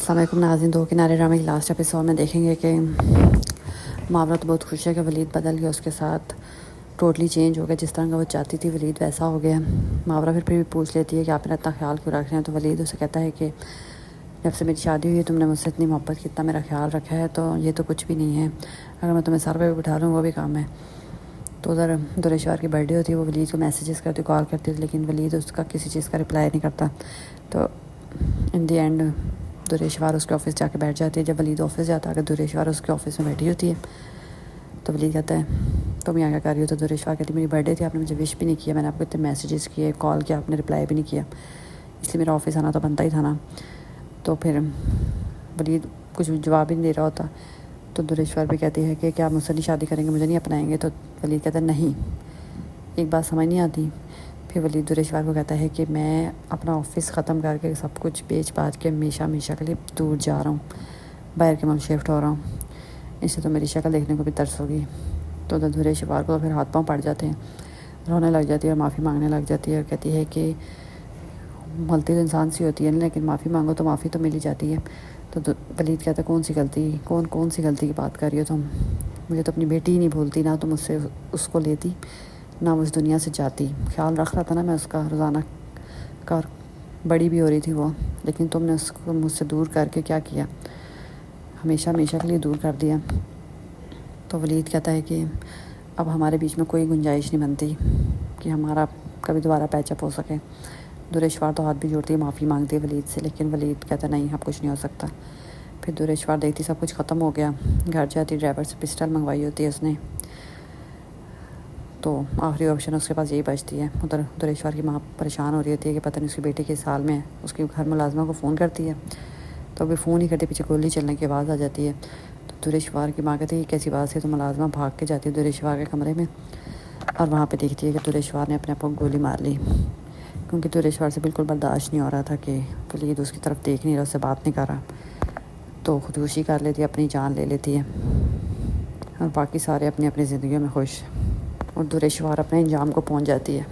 अस्सलाम वालेकुम नाज़रीन, दो किनारे ड्रामे के लास्ट एपिसोड में देखेंगे कि मावरा तो बहुत खुश है कि वलीद बदल गया, उसके साथ टोटली चेंज हो गया। जिस तरह का वो चाहती थी वलीद वैसा हो गया। मावरा फिर भी पूछ लेती है कि आप मेरा इतना ख्याल क्यों रख रहे हैं। तो वलीद उसे कहता है कि जब से मेरी शादी हुई है तुमने मुझसे इतनी मोहब्बत की, इतना मेरा ख्याल रखा है, तो ये तो कुछ भी नहीं है। अगर मैं तुम्हें सर पे बिठा लूँ वो भी काम है। तो उधर दुरेश्वर की बर्थडे होती है, वो वलीद को मैसेजेस करती, कॉल करती थी, लेकिन वलीद उसका किसी चीज़ का रिप्लाई नहीं करता। तो इन दी एंड दुरेश्वर उसके ऑफिस जाके बैठ जाती है। जब वलीद ऑफिस जाता है कि दुरेश्वर उसके ऑफिस में बैठी होती है, तो वलीद कहता है तुम यहाँ क्या कर रही हो। तो दुरेश्वर कहती मेरी बर्थडे थी, आपने मुझे विश भी नहीं किया, मैंने आपको इतने मैसेजेस किए, कॉल किया, आपने रिप्लाई भी नहीं किया, इसलिए मेरा ऑफिस आना तो बनता ही था ना। तो फिर वलीद कुछ जवाब ही नहीं दे रहा होता। तो दुरेश्वर भी कहती है कि क्या आप मुझसे नहीं शादी करेंगे, मुझे नहीं अपनाएंगे। तो वलीद कहता है नहीं, एक बात समझ नहीं आती। फिर वलीद दुरेश्वर को कहता है कि मैं अपना ऑफिस ख़त्म करके सब कुछ बेच बाच के हमेशा के लिए दूर जा रहा हूँ, बाहर के मुल्क शिफ्ट हो रहा हूँ, इससे तो मेरी शक्ल देखने को भी तरस होगी। तो दुरेश्वर को तो फिर हाथ पाँव पड़ जाते हैं, रोने लग जाती है और माफ़ी मांगने लग जाती है और कहती है कि गलती तो इंसान सी होती है, लेकिन माफ़ी मांगो तो माफ़ी तो मिल ही जाती है। तो वलीद कहता है कौन सी गलती, कौन सी गलती की बात कर रही हो तुम, मुझे तो अपनी बेटी ही नहीं भूलती, ना तो मुझसे उसको लेती ना उस दुनिया से जाती। ख्याल रख रहा था ना मैं उसका, रोज़ाना का बड़ी भी हो रही थी वो, लेकिन तुमने उसको मुझसे दूर करके क्या किया, हमेशा के लिए दूर कर दिया। तो वलीद कहता है कि अब हमारे बीच में कोई गुंजाइश नहीं बनती कि हमारा कभी दोबारा पैचअप हो सके। दुरेश्वर तो हाथ भी जोड़ती है, माफ़ी मांगती है वलीद से, लेकिन वलीद कहता नहीं अब कुछ नहीं हो सकता। फिर दुरेश्वर देखती सब कुछ ख़त्म हो गया, घर जाती, ड्राइवर से पिस्टल मंगवाई होती है उसने, तो आखिरी ऑप्शन उसके पास यही बचती है। उधर दुरेश्वर की माँ परेशान हो रही होती है कि पता नहीं उसकी बेटी किस हाल में है। उसकी घर मुलाजमा को फ़ोन करती है, तो अभी फ़ोन ही करती, पीछे गोली चलने की आवाज़ आ जाती है। तो दुरेश्वर की माँ कहती है कैसी बात है। तो मुलाजमा भाग के जाती है दुरेश्वर के कमरे में और वहाँ पे देखती है कि दुरेश्वर ने अपने आप को गोली मार ली, क्योंकि दुरेश्वर से बिल्कुल बर्दाश्त नहीं हो रहा था कि वलीद उसकी तरफ देख नहीं रहा, उससे बात नहीं कर रहा। तो खुदकुशी कर लेती है, अपनी जान ले लेती है और बाकी सारे अपनी अपनी ज़िंदगी में खुश, और दुरेश्वर अपने अंजाम को पहुंच जाती है।